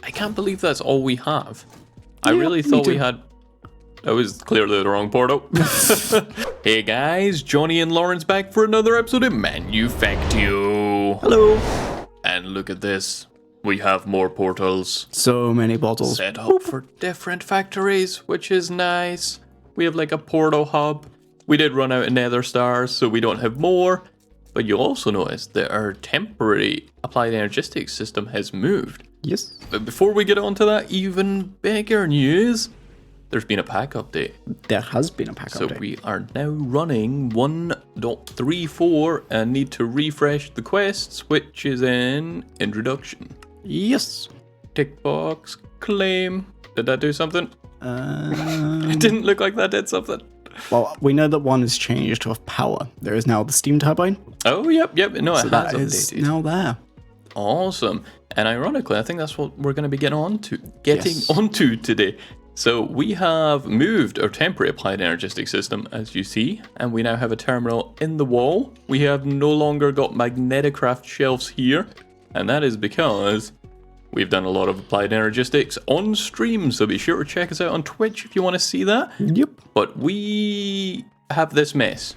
I can't believe that's all we have. I really thought we had... That was clearly the wrong portal. Hey guys, Johnny and Lawrence back for another episode of Manufactio. Hello. And look at this. We have more portals. So many bottles. Set up for different factories, which is nice. We have like a portal hub. We did run out of nether stars, so we don't have more. But you'll also notice that our temporary applied energistics system has moved. Yes. But before we get on to that even bigger news, there's been a pack update. There has been a pack update. So we are now running 1.34 and need to refresh the quests, which is in introduction. Yes. Tick box, claim. Did that do something? It didn't look like that did something. Well, we know that one has changed to power. There is now the steam turbine. Oh, yep. No, So it that has is updated. now there. Awesome. And ironically, I think that's what we're going to be getting onto today. So we have moved our temporary applied energistic system, as you see, and we now have a terminal in the wall. We have no longer got magneticraft shelves here, and that is because we've done a lot of applied energistics on stream, so be sure to check us out on Twitch if you want to see that. Yep. But we have this mess.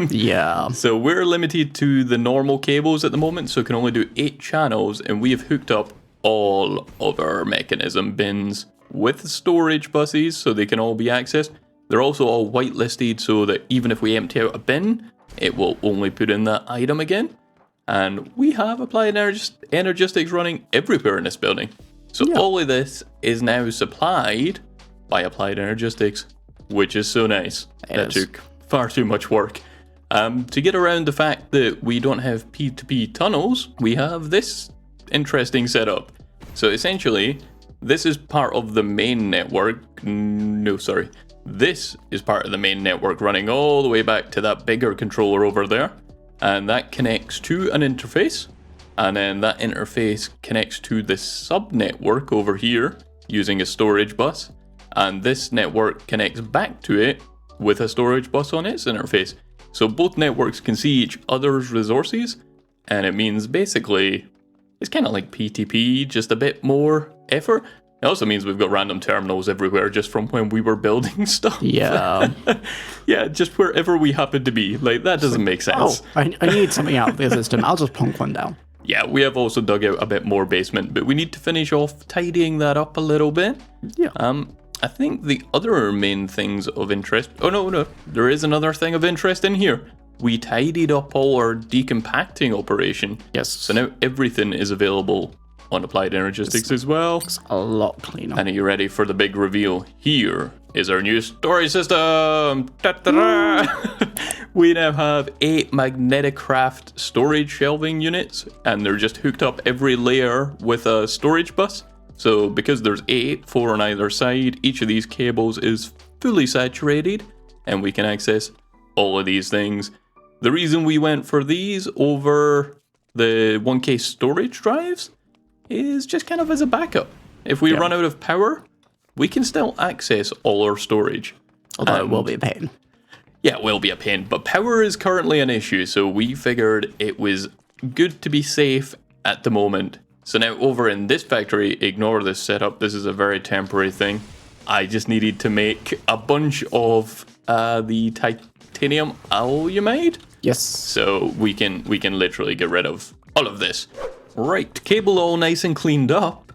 Yeah. So we're limited to the normal cables at the moment, so can only do 8 channels, and we have hooked up all of our mechanism bins with storage buses so they can all be accessed. They're also all whitelisted so that even if we empty out a bin, it will only put in that item again. And we have applied energistics running everywhere in this building. So all of this is now supplied by applied energistics, which is so nice. That took far too much work. To get around the fact that we don't have P2P tunnels, we have this interesting setup. So essentially, this is part of the main network. This is part of the main network running all the way back to that bigger controller over there. And that connects to an interface. And then that interface connects to the sub-network over here using a storage bus. And this network connects back to it with a storage bus on its interface. So both networks can see each other's resources. And it means basically, it's kind of like PTP, just a bit more effort. It also means we've got random terminals everywhere just from when we were building stuff. Yeah. Yeah, just wherever we happen to be. Like, that doesn't make sense. Oh, I need something out of the system. I'll just plonk one down. Yeah, we have also dug out a bit more basement, but we need to finish off tidying that up a little bit. Yeah. I think the other main things of interest... Oh, no. There is another thing of interest in here. We tidied up all our decompacting operation. Yes. So now everything is available on applied energistics as well. It's a lot cleaner. And are you ready for the big reveal? Here is our new storage system. Ta-da-da! We now have 8 magneticraft storage shelving units, and they're just hooked up every layer with a storage bus. So because there's 8, 4 on either side, each of these cables is fully saturated, and we can access all of these things. The reason we went for these over the 1K storage drives is just kind of as a backup. If we run out of power, we can still access all our storage. Although it will be a pain. Yeah, it will be a pain, but power is currently an issue, so we figured it was good to be safe at the moment. So now over in this factory, ignore this setup, this is a very temporary thing. I just needed to make a bunch of the titanium alumide. Yes. So we can literally get rid of all of this. Right, cable all nice and cleaned up.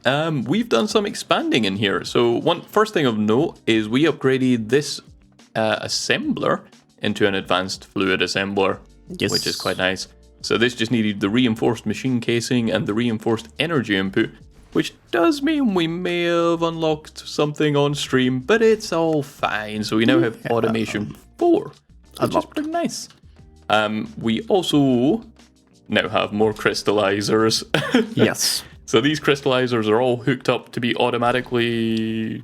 We've done some expanding in here. So first thing of note is we upgraded this assembler into an advanced fluid assembler, which is quite nice. So this just needed the reinforced machine casing and the reinforced energy input, which does mean we may have unlocked something on stream, but it's all fine. So we now have automation 4, which is pretty nice. We also now have more crystallizers. Yes. So these crystallizers are all hooked up to be automatically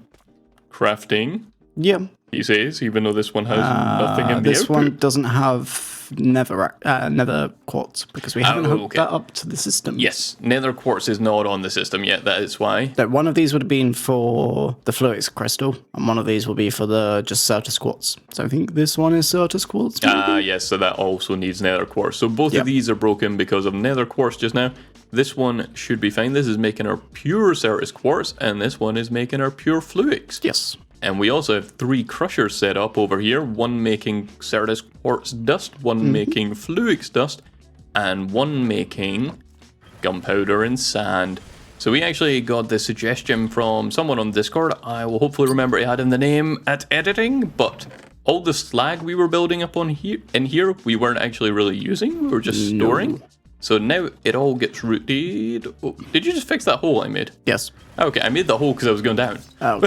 crafting. Yeah. He says, even though this one has nothing in the This output. one doesn't have nether quartz because we haven't hooked that up to the system. Yes, nether quartz is not on the system yet. That is why. That one of these would have been for the fluix crystal, and one of these will be for the just Certus quartz. So I think this one is Certus quartz. Yes. So that also needs nether quartz. So both of these are broken because of nether quartz just now. This one should be fine. This is making our pure Certus quartz, and this one is making our pure fluix. Yes. And we also have 3 crushers set up over here. One making Certus quartz dust, one making fluix dust, and one making gunpowder and sand. So we actually got this suggestion from someone on Discord. I will hopefully remember to add in the name at editing, but all the slag we were building up on here, we weren't actually really using. We were just storing. So now it all gets routed. Oh, did you just fix that hole I made? Yes. Okay, I made the hole because I was going down. Oh.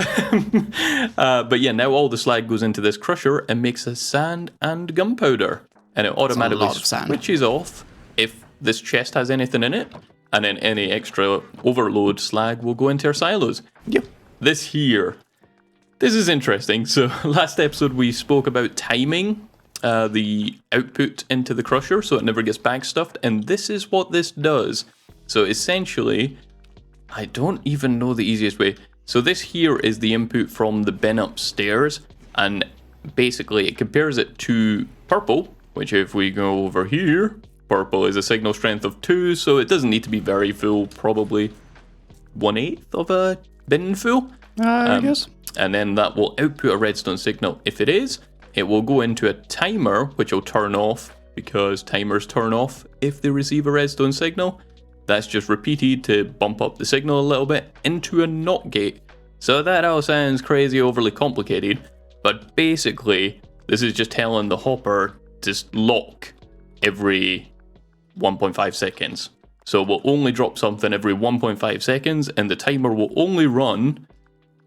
But yeah, now all the slag goes into this crusher and makes us sand and gunpowder. And it automatically switches off if this chest has anything in it. And then any extra overload slag will go into our silos. Yep. This is interesting. So last episode we spoke about timing the output into the crusher so it never gets backstuffed, and this is what this does. So essentially, I don't even know the easiest way. So this here is the input from the bin upstairs, and basically it compares it to purple, which if we go over here, purple is a signal strength of 2, so it doesn't need to be very full, probably 1/8 of a bin full. I guess. And then that will output a redstone signal. If it is, it will go into a timer, which will turn off, because timers turn off if they receive a redstone signal. That's just repeated to bump up the signal a little bit into a NOT gate. So that all sounds crazy overly complicated, but basically, this is just telling the hopper to lock every 1.5 seconds. So we'll only drop something every 1.5 seconds, and the timer will only run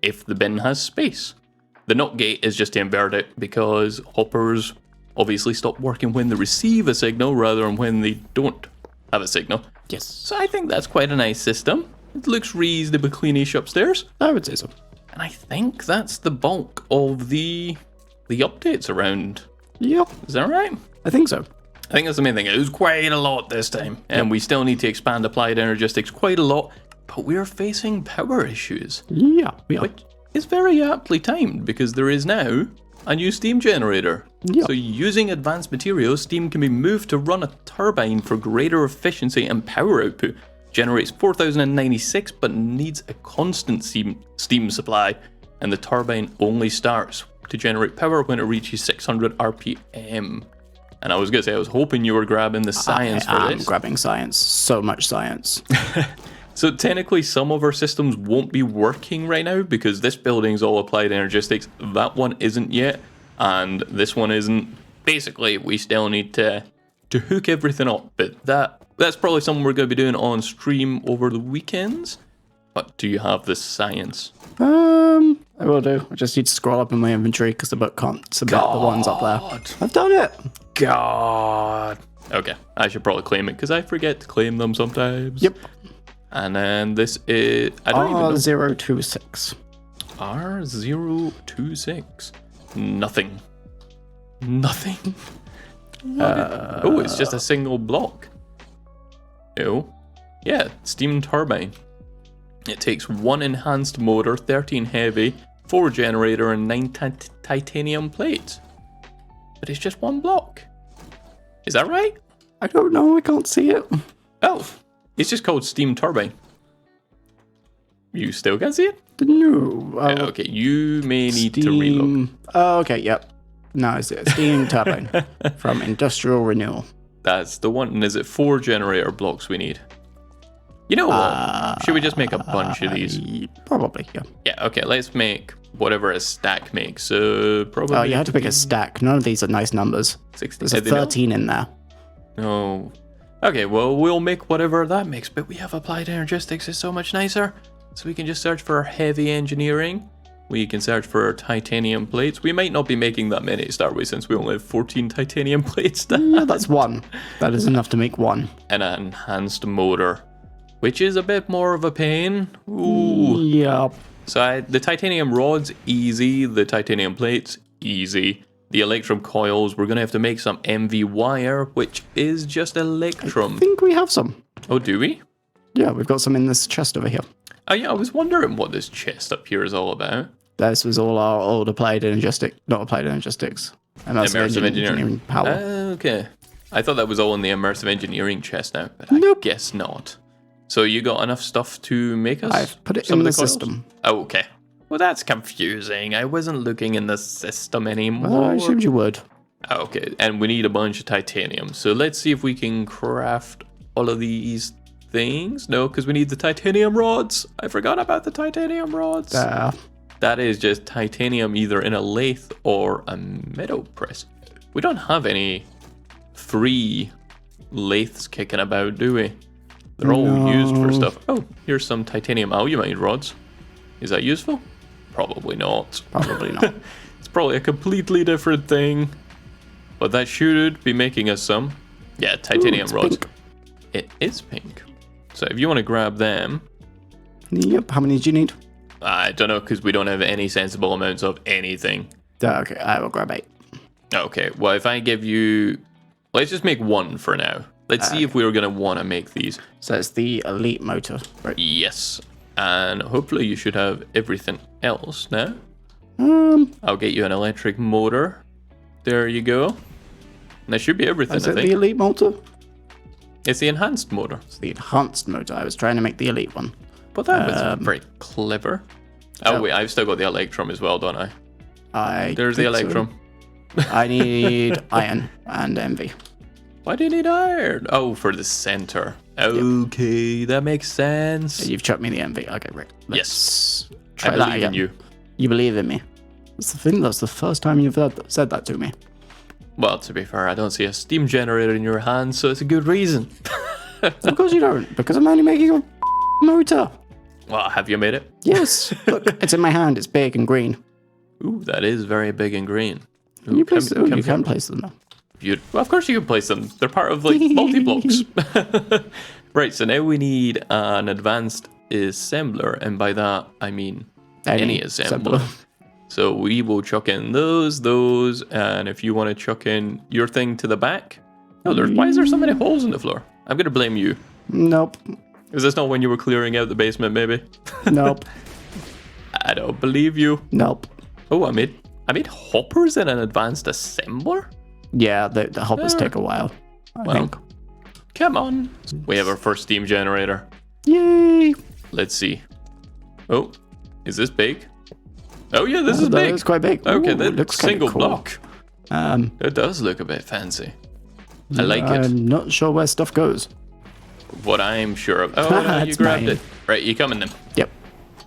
if the bin has space. The NOT gate is just to invert it because hoppers obviously stop working when they receive a signal rather than when they don't have a signal. Yes. So I think that's quite a nice system. It looks reasonably cleanish upstairs. I would say so. And I think that's the bulk of the updates around. Yep. Is that right? I think so. I think that's the main thing. It was quite a lot this time. And we still need to expand applied energistics quite a lot. But we're facing power issues. Yeah, we are. Which is very aptly timed because there is now a new steam generator. Yeah. So using advanced materials, steam can be moved to run a turbine for greater efficiency and power output. Generates 4,096 but needs a constant steam supply. And the turbine only starts to generate power when it reaches 600 RPM. And I was going to say, I was hoping you were grabbing the science for this. I'm grabbing science. So much science. So technically some of our systems won't be working right now because this building's all applied energistics. That one isn't yet, and this one isn't. Basically, we still need to hook everything up, but that's probably something we're going to be doing on stream over the weekends. But do you have the science? I will do. I just need to scroll up in my inventory because the book can't submit the ones up there. I've done it. God. Okay, I should probably claim it because I forget to claim them sometimes. Yep. And then this is... I don't even know. R026. R026. Nothing. Nothing. Oh, it's just a single block. Oh. Yeah, steam turbine. It takes 1 enhanced motor, 13 heavy, 4 generator, and 9 titanium plates. But it's just 1 block. Is that right? I don't know. I can't see it. Oh. It's just called steam turbine. You still can't see it? No. Okay, you may need to reload. Oh, okay, yep. No, it's a steam turbine from Industrial Renewal. That's the one. And is it 4 generator blocks we need? You know what? Should we just make a bunch of these? Probably, yeah. Yeah, okay, let's make whatever a stack makes. So probably... Oh, you have to pick a stack. None of these are nice numbers. 60. There's a 13 in there. No. Okay, well, we'll make whatever that makes, but we have applied energistics. It's so much nicer. So we can just search for heavy engineering. We can search for titanium plates. We might not be making that many to start with since we only have 14 titanium plates. Yeah, that's 1. That is enough to make 1. And an enhanced motor, which is a bit more of a pain. Ooh. Yep. So the titanium rods, easy. The titanium plates, easy. The electrum coils, we're going to have to make some MV wire, which is just electrum. I think we have some. Oh, do we? Yeah, we've got some in this chest over here. Oh, yeah, I was wondering what this chest up here is all about. This was all our old applied energistics. Immersive engineering power. Okay. I thought that was all in the immersive engineering chest now, but Nope. I guess not. So you got enough stuff to make us? I've put it some in of the coils? system. Oh, okay. Well, that's confusing. I wasn't looking in the system anymore. Well, I assumed you would. Okay, and we need a bunch of titanium. So let's see if we can craft all of these things. No, because we need the titanium rods. I forgot about the titanium rods. That is just titanium either in a lathe or a metal press. We don't have any free lathes kicking about, do we? They're all used for stuff. Oh, here's some titanium alumine rods. Is that useful? Probably not. Probably not. It's probably a completely different thing. But that should be making us some. Yeah, titanium rods. Pink. It is pink. So if you want to grab them. Yep. How many do you need? I don't know, because we don't have any sensible amounts of anything. Okay, I will grab 8. Okay, well, if I give you... Let's just make one for now. Let's see if we were going to want to make these. So it's the elite motor, right? Yes. And hopefully you should have everything else now. I'll get you an electric motor. There you go. And that should be everything, Is I it think. the elite motor? It's the enhanced motor. It's the enhanced motor. I was trying to make the elite one. But that was very clever. Oh, wait, I've still got the electrum as well, don't I? There's the electrum. I need iron and envy. Why do you need iron? Oh, for the center. Okay, that makes sense. You've chucked me the envy. Okay, right. Yes. Try I that believe again. in you. You believe in me. That's the thing. That's the first time you've said that to me. Well, to be fair, I don't see a steam generator in your hand, so it's a good reason. Of course you don't, because I'm only making a motor. Well, have you made it? Yes. Look, it's in my hand. It's big and green. Ooh, that is very big and green. Ooh, You can place them now. Well, of course you can place them. They're part of like multi-blocks. Right, so now we need an advanced assembler, and by that I mean any assembler. So we will chuck in those, and if you want to chuck in your thing to the back. Oh, why is there so many holes in the floor? I'm gonna blame you. Nope. Is this not when you were clearing out the basement, maybe? Nope. I don't believe you. Nope. Oh, I made hoppers in an advanced assembler? Yeah, the hoppers take a while, I think. Come on. We have our first steam generator. Yay! Let's see. Oh, is this big? Oh yeah, this is big. It's quite big. Okay, Ooh, that looks single cool. block. It does look a bit fancy. I like it. I'm not sure where stuff goes. What I'm sure of. Oh, no, you It's grabbed mine. it. Right, you coming then? Yep.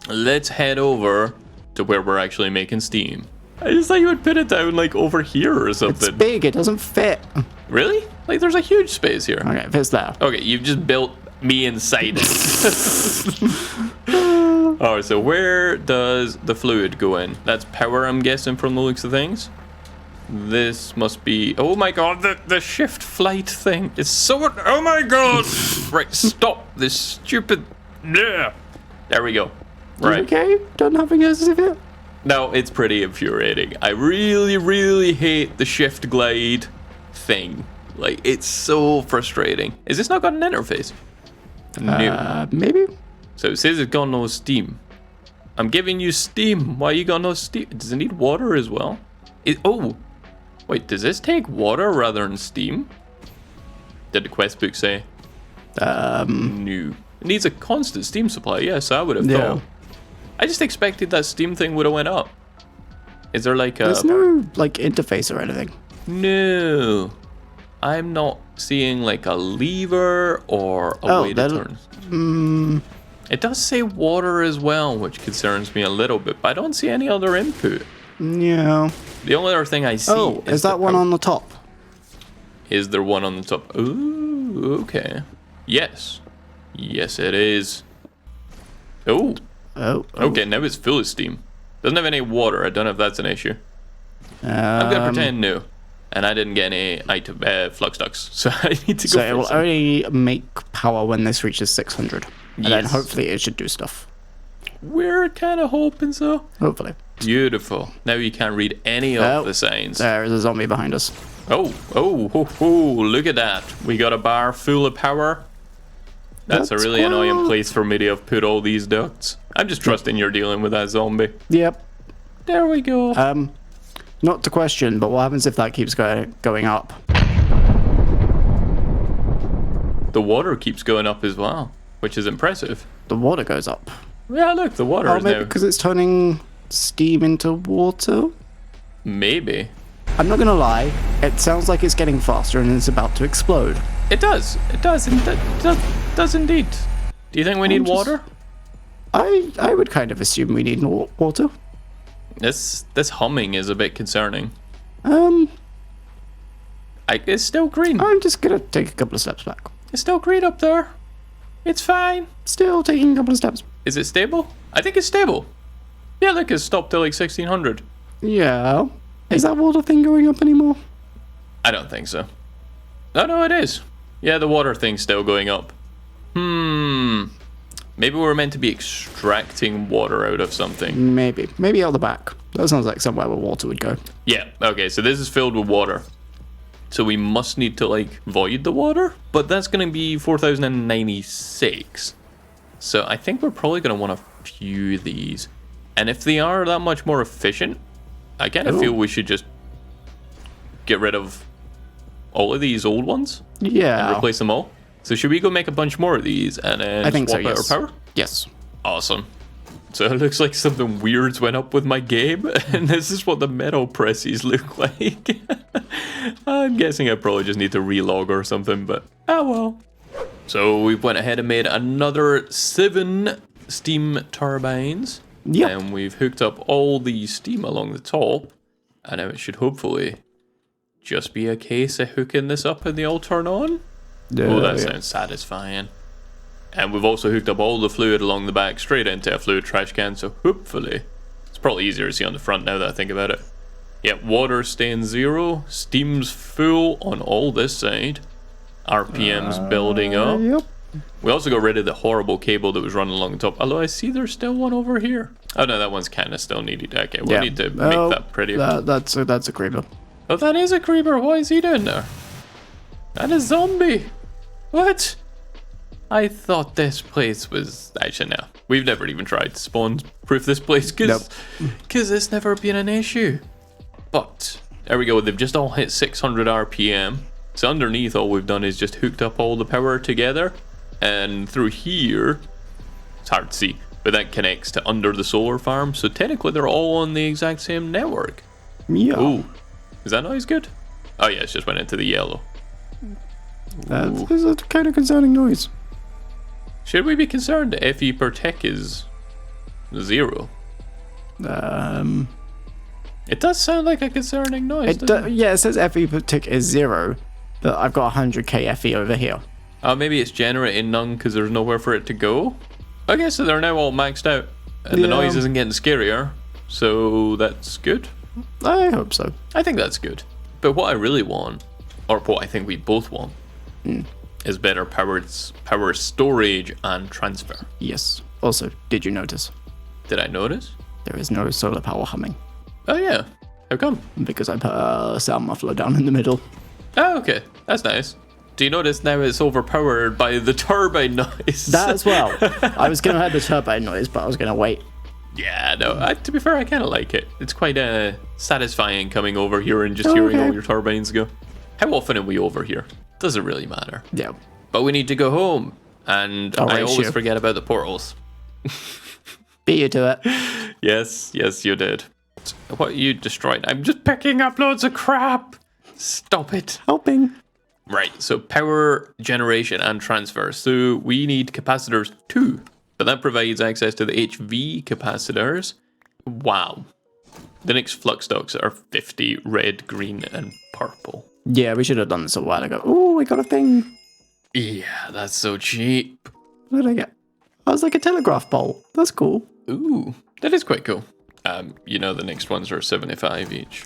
Let's head over to where we're actually making steam. I just thought you would put it down like over here or It's something. big. It doesn't fit. Really? Like there's a huge space here. Okay, it fits there. Okay, you've just built me inside it. Alright, so where does the fluid go in? That's power, I'm guessing, from the looks of things. This must be... Oh my god, the shift flight thing is so... Oh my god! Right, stop this stupid... Yeah. There we go. Right. Okay, done having a it. No, it's pretty infuriating. I really, really hate the shift glide thing. Like, it's so frustrating. Is this not got an interface? No. Maybe? So it says it's got no steam. I'm giving you steam. Why you got no steam? Does it need water as well? Oh, wait, does this take water rather than steam? Did the quest book say? No. It needs a constant steam supply. Yes, I would have thought. I just expected that steam thing would have went up. Is there like a... There's no, like, interface or anything. No. I'm not seeing like a lever or a way to turn. It does say water as well, which concerns me a little bit, but I don't see any other input. Yeah. The only other thing I see is that one on the top? Is there one on the top? Ooh, okay. Yes. Yes, it is. Oh. Okay, now it's full of steam. Doesn't have any water. I don't know if that's an issue. I'm going to pretend no. And I didn't get any flux ducts, so I need to go. So it will only make power when this reaches 600. And then hopefully it should do stuff. We're kind of hoping so. Hopefully. Beautiful. Now you can't read any of the signs. There is a zombie behind us. Oh, look at that. We got a bar full of power. That's a really annoying place for me to have put all these ducts. I'm just trusting you're dealing with that zombie. Yep. There we go. Not to question, but what happens if that keeps going up? The water keeps going up as well. which is impressive. The water goes up. Yeah, look, the water is maybe now... because it's turning steam into water? Maybe. I'm not gonna lie, it sounds like it's getting faster and it's about to explode. It does. It does. Does indeed. Do you think we need water? I would kind of assume we need water. This humming is a bit concerning. It's still green. I'm just gonna take a couple of steps back. It's still green up there. It's fine. Still taking a couple of steps. Is it stable? I think it's stable. Yeah, look, it's stopped at like 1600. Yeah. Is that water thing going up anymore? I don't think so. No, it is. Yeah, the water thing's still going up. Maybe we're meant to be extracting water out of something. Maybe out the back. That sounds like somewhere where water would go. Yeah, okay, so this is filled with water. So we must need to, like, void the water? But that's going to be 4,096. So I think we're probably going to want a few of these. And if they are that much more efficient, I kind of feel we should just get rid of all of these old ones. Yeah. And replace them all. So should we go make a bunch more of these and then I think swap so, out yes. our power? Yes. Awesome. So it looks like something weird's went up with my game, and this is what the metal presses look like. I'm guessing I probably just need to relog or something, but oh well. So we went ahead and made another 7 steam turbines. Yep. And we've hooked up all the steam along the top, and now it should hopefully just be a case of hooking this up and they all turn on. Oh, that sounds satisfying. And we've also hooked up all the fluid along the back straight into a fluid trash can, so hopefully it's probably easier to see on the front now that I think about it. Yep, water staying 0, steam's full on all this side, RPM's building up. Yep. We also got rid of the horrible cable that was running along the top, although I see there's still one over here. Oh no, that one's kind of still needed. Okay, we'll need to make that prettier. That's a creeper. Oh, that is a creeper. What is he doing there? And a zombie. What? I thought this place was... Actually, no. We've never even tried to spawn-proof this place because it's never been an issue. But, there we go. They've just all hit 600 RPM. So underneath, all we've done is just hooked up all the power together. And through here, it's hard to see, but that connects to under the solar farm. So technically, they're all on the exact same network. Yeah. Ooh. Is that noise good? Oh yeah, it's just went into the yellow. That is a kind of concerning noise. Should we be concerned that FE per tick is 0? It does sound like a concerning noise, doesn't it? Yeah, it says FE per tick is 0, but I've got 100k FE over here. Oh, maybe it's generating none because there's nowhere for it to go? Okay, so they're now all maxed out. And the noise isn't getting scarier, so that's good. I hope so. I think that's good. But what I really want, or what I think we both want, is better power storage and transfer. Yes. Also, did you notice? Did I notice? There is no solar power humming. Oh yeah. How come? Because I put a sound muffler down in the middle. Oh, okay. That's nice. Do you notice now it's overpowered by the turbine noise? That as well. I was going to have the turbine noise, but I was going to wait. Yeah, no, to be fair, I kind of like it. It's quite satisfying coming over here and just hearing all your turbines go. How often are we over here? Doesn't really matter. Yeah. But we need to go home. And I always forget about the portals. Beat you to it. Yes, you did. What you destroyed? I'm just picking up loads of crap. Stop it. Helping. Right, so power generation and transfer. So we need capacitors too. But that provides access to the HV capacitors. Wow. The next flux stocks are 50 red, green, and purple. Yeah, we should have done this a while ago. Oh, we got a thing. Yeah, that's so cheap. What did I get? I was like a telegraph pole. That's cool. Ooh, that is quite cool. The next ones are 75 each.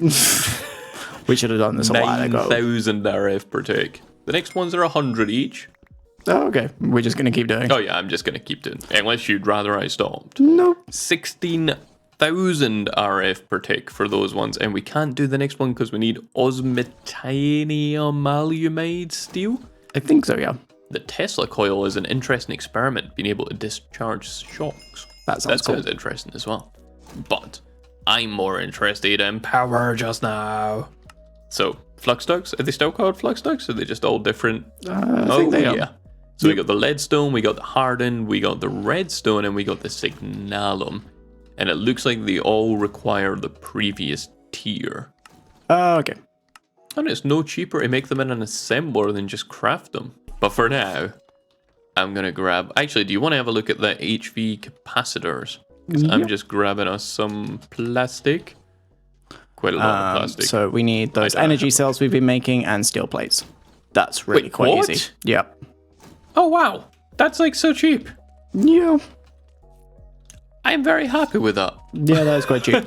We should have done this a while ago. 9,000 RF per tick. The next ones are 100 each. Oh, okay. We're just going to keep doing. Oh yeah, I'm just going to keep doing. Unless you'd rather I stopped. Nope. 16,000 RF per tick for those ones. And we can't do the next one because we need osmitium alumide steel. I think so, yeah. The Tesla coil is an interesting experiment, being able to discharge shocks. That sounds cool. Interesting as well. But I'm more interested in power just now. So, flux ducts, are they still called flux ducts? Or are they just all different? I think they are. So we got the leadstone, we got the hardened, we got the redstone, and we got the signalum. And it looks like they all require the previous tier. Okay. And it's no cheaper to make them in an assembler than just craft them. But for now, I'm going to grab... Actually, do you want to have a look at the HV capacitors? Because I'm just grabbing us some plastic. Quite a lot of plastic. So we need those energy cells we've been making and steel plates. That's really quite what? easy. Yep. Oh, wow. That's like so cheap. Yeah. I'm very happy with that. Yeah, that is quite cheap.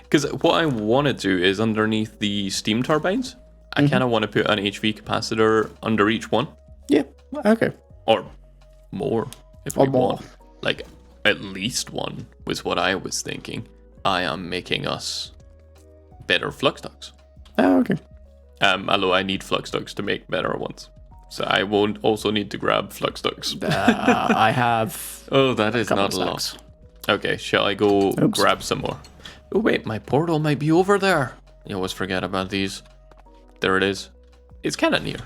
Because what I want to do is underneath the steam turbines, I kind of want to put an HV capacitor under each one. Yeah. Okay. Or more, if we want. Like, at least one was what I was thinking. I am making us better flux ducts. Oh, okay. Although I need flux ducts to make better ones. So I won't also need to grab flux ducts. I have... Oh, that is not a lot. Okay, shall I go grab some more? Oh, wait, my portal might be over there. You always forget about these. There it is. It's kind of near,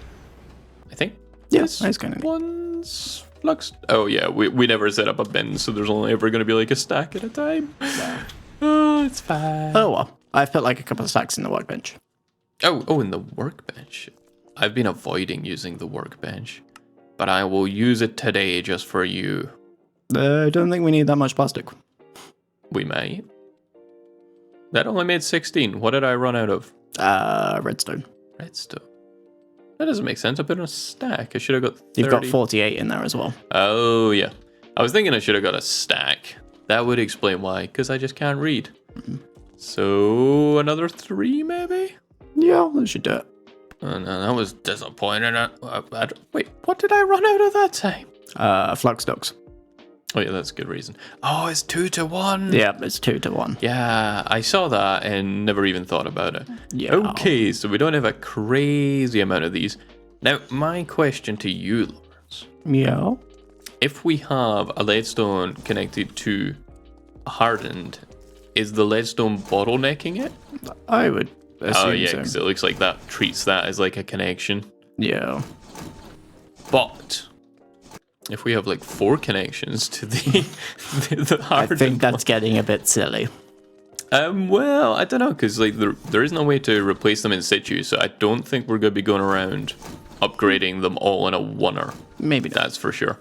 I think. Yes, it's kind of near. One's flux. Oh, yeah, we never set up a bin, so there's only ever going to be like a stack at a time. Oh, it's fine. Oh, well. I've put like a couple of stacks in the workbench. Oh, in the workbench. I've been avoiding using the workbench, but I will use it today just for you. I don't think we need that much plastic. We might. That only made 16. What did I run out of? Redstone. Redstone. That doesn't make sense. I put in a stack. I should have got 30. You've got 48 in there as well. Oh, yeah. I was thinking I should have got a stack. That would explain why, because I just can't read. So, another 3 maybe? Yeah, that should do it. Oh, no, that was disappointing. Wait, what did I run out of that time? Flux ducts. Oh, yeah, that's a good reason. Oh, it's 2 to 1. Yeah, it's 2 to 1. Yeah, I saw that and never even thought about it. Yeah. Okay, so we don't have a crazy amount of these. Now, my question to you, Lawrence. Yeah. If we have a leadstone connected to a hardened, is the leadstone bottlenecking it? I would assume Oh, yeah, so. because it looks like that treats that as like a connection. Yeah. But if we have like 4 connections to the I hardened think that's getting a bit silly. Well, I don't know, because like there is no way to replace them in situ, so I don't think we're going to be going around upgrading them all in a oneer. Maybe not. That's for sure.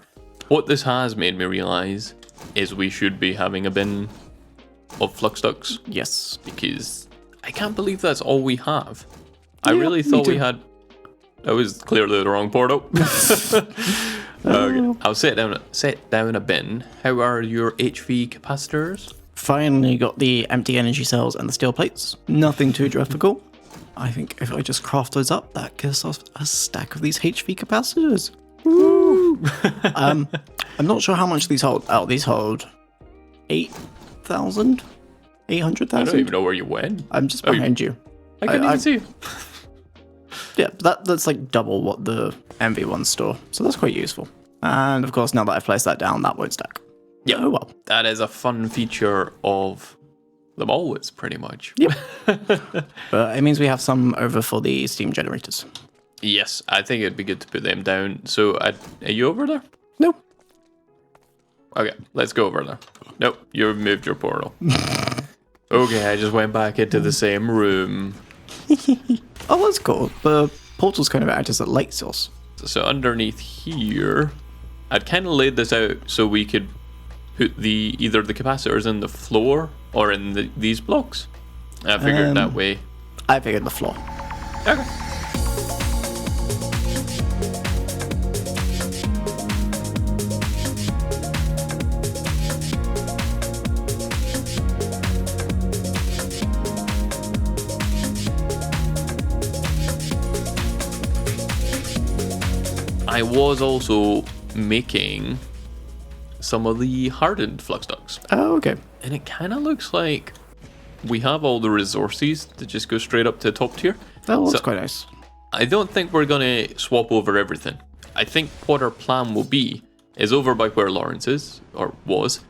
What this has made me realize is we should be having a bin of flux ducts, Yes. because I can't believe that's all we have. I Yeah, really me thought we too. had... That was clearly the wrong portal. Okay, I'll set down a bin. How are your HV capacitors? Finally got the empty energy cells and the steel plates. Nothing too difficult. I think if I just craft those up, that gives us a stack of these HV capacitors. Woo! I'm not sure how much these hold. Oh, these hold 8,000? I don't 800,000? even know where you went. I'm just behind you. I couldn't even see you. Yeah, that's like double what the MV ones store. So that's quite useful. And of course, now that I've placed that down, that won't stack. Yeah, Oh well. that is a fun feature of them always, pretty much. Yep. But it means we have some over for the steam generators. Yes, I think it'd be good to put them down. So, are you over there? No. Okay, let's go over there. Nope, you moved your portal. Okay, I just went back into the same room. Oh, that's cool. The portal's kind of act as a light source. So underneath here, I'd kind of laid this out so we could put either the capacitors in the floor or in these blocks. I figured that way. I figured the floor. Okay. I was also making some of the hardened flux ducts. Oh, okay. And it kind of looks like we have all the resources to just go straight up to top tier. That looks So- quite nice. I don't think we're going to swap over everything. I think what our plan will be is over by where Lawrence is, or was,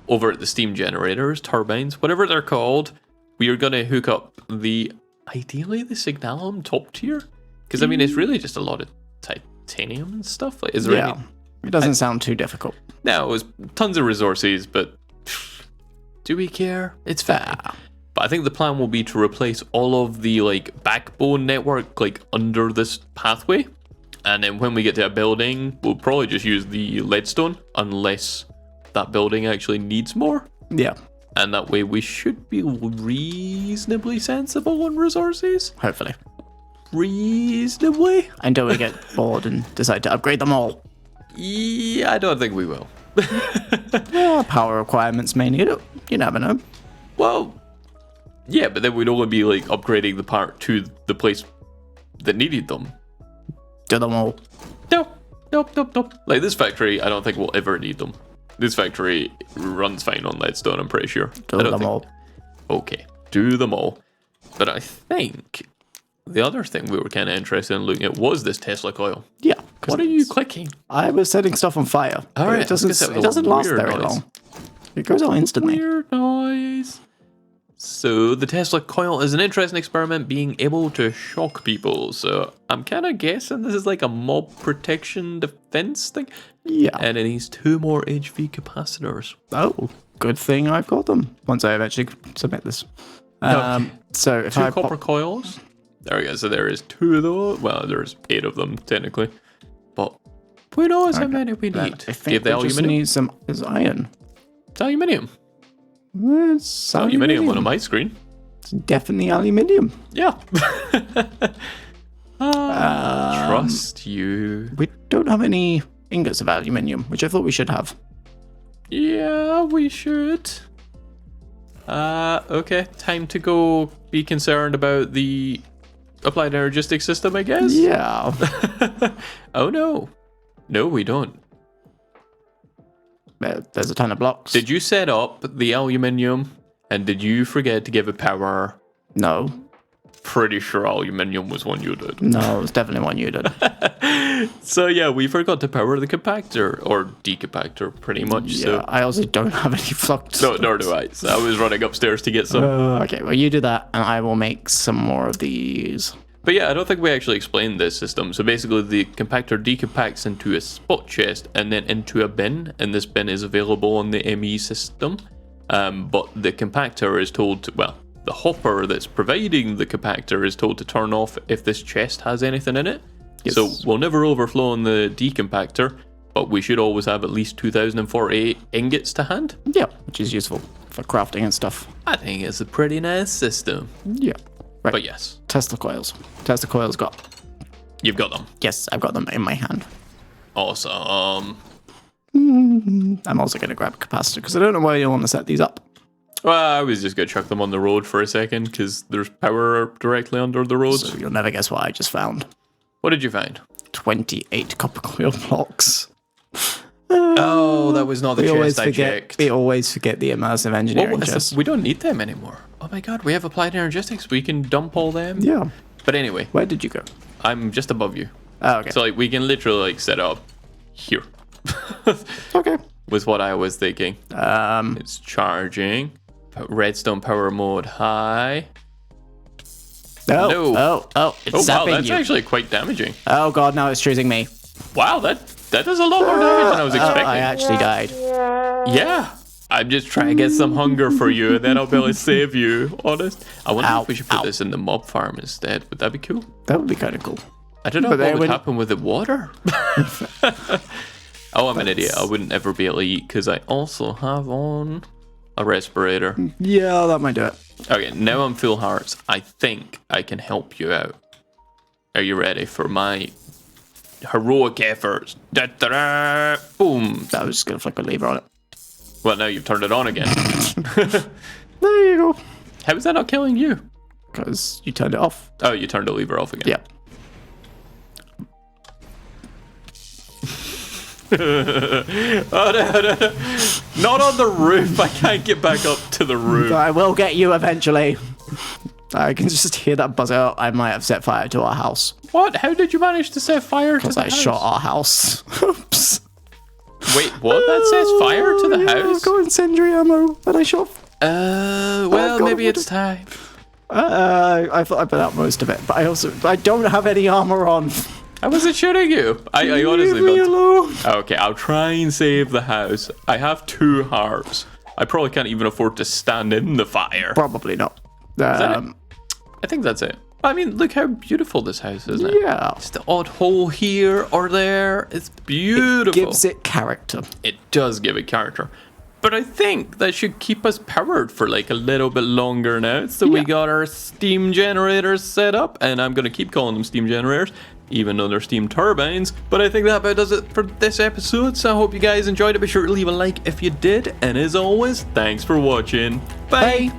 over at the steam generators, turbines, whatever they're called, we are going to hook up ideally the signalum top tier. Because, I mean, it's really just a lot of titanium and stuff? Like, is there any? It doesn't sound too difficult. No, it was tons of resources, but do we care? It's fair. But I think the plan will be to replace all of the like backbone network like under this pathway. And then when we get to a building, we'll probably just use the leadstone unless that building actually needs more. Yeah. And that way we should be reasonably sensible on resources. Hopefully. Reasonably? Until we get bored and decide to upgrade them all. Yeah, I don't think we will. Power requirements may need it. You never know. Well, yeah, but then we'd only be like upgrading the part to the place that needed them. Do them all. Nope. Like this factory, I don't think we'll ever need them. This factory runs fine on leadstone, I'm pretty sure. Do them all. Okay, do them all. But I think the other thing we were kind of interested in looking at was this Tesla coil. Yeah. What are you clicking? I was setting stuff on fire. All right, it doesn't last very long. It goes out instantly. Weird noise. So the Tesla coil is an interesting experiment being able to shock people. So I'm kind of guessing this is like a mob protection defense thing. Yeah. And it needs 2 more HV capacitors. Oh, good thing I've got them once I eventually submit this. So if 2 I copper coils. There we go. So there is 2 of those. Well, there's 8 of them technically. But who knows how many we need? I Do you think have the we just aluminium? need some iron. It's aluminium. It's Aluminium on my screen. It's definitely aluminium. Yeah. Trust you. We don't have any ingots of aluminium, which I thought we should have. Yeah, we should. Okay. Time to go be concerned about the applied energistic system, I guess? Yeah. Oh, no. No, we don't. There's a ton of blocks. Did you set up the aluminium and did you forget to give it power? No. Pretty sure aluminium was one you did. No, it was definitely one you did. So yeah, we forgot to power the compactor or decompactor pretty much. Yeah, So I also don't have any flux. no, nor do I. So I was running upstairs to get some. Okay, well you do that and I will make some more of these. But yeah, I don't think we actually explained this system. So basically the compactor decompacts into a spot chest and then into a bin. And this bin is available on the ME system. But the compactor is told to, well, the hopper that's providing the compactor is told to turn off if this chest has anything in it. Yes. So we'll never overflow on the decompactor, but we should always have at least 2048 ingots to hand. Yeah, which is useful for crafting and stuff. I think it's a pretty nice system. Yeah. Right. But yes, Tesla coils. Tesla coils got. you've got them. Yes, I've got them in my hand. Awesome. I'm also going to grab a capacitor because I don't know where you want to set these up. Well, I was just going to chuck them on the road for a second because there's power directly under the roads. So you'll never guess what I just found. What did you find? 28 copper coil blocks. Oh, that was not the chest I checked. We always forget the immersive engineering chest. We don't need them anymore. Oh my god, we have applied energetics. We can dump all them. Yeah. But anyway, Where did you go? I'm just above you. Oh, okay. So like we can literally like set up here. Okay. Was what I was thinking. Um, It's charging. Redstone power mode high. No. It's Oh wow, zapping that's you. actually quite damaging. Oh god, now it's choosing me. Wow, that does a lot more damage than I was expecting. I actually died. Yeah. I'm just trying to get some hunger for you, and then I'll be able to save you. Honest. I wonder Ow, if we should put ow. this in the mob farm instead. Would that be cool? That would be kind of cool. I don't know But what they would wouldn't- happen with the water. Oh, I'm an idiot. I wouldn't ever be able to eat because I also have on a respirator. Yeah, that might do it. Okay, now I'm full hearts. I think I can help you out. Are you ready for my heroic efforts? Da-da-da! Boom. I was just going to flick a lever on it. Well, now you've turned it on again. There you go. How is that not killing you? Because you turned it off. Oh, you turned the lever off again. Yeah. Oh, no. Not on the roof. I can't get back up to the roof. I will get you eventually. I can just hear that buzz out. I might have set fire to our house. What? How did you manage to set fire to Because the I house? shot our house. Oops. Wait, what? That sets fire to the Yeah, house? I've got incendiary ammo that I shot. Well, God, maybe what it's time. I thought I put out most of it, but I don't have any armor on. I wasn't shooting you. I honestly Leave me don't. alone. Okay, I'll try and save the house. I have 2 hearts. I probably can't even afford to stand in the fire. Probably not. I think that's it. I mean, look how beautiful this house is, isn't it? Yeah. Just the odd hole here or there. It's beautiful. Gives it character. It does give it character. But I think that should keep us powered for like a little bit longer now. So we got our steam generators set up, and I'm going to keep calling them steam generators, even though they're steam turbines. But I think that about does it for this episode. So I hope you guys enjoyed it. Be sure to leave a like if you did. And as always, thanks for watching. Bye. Bye.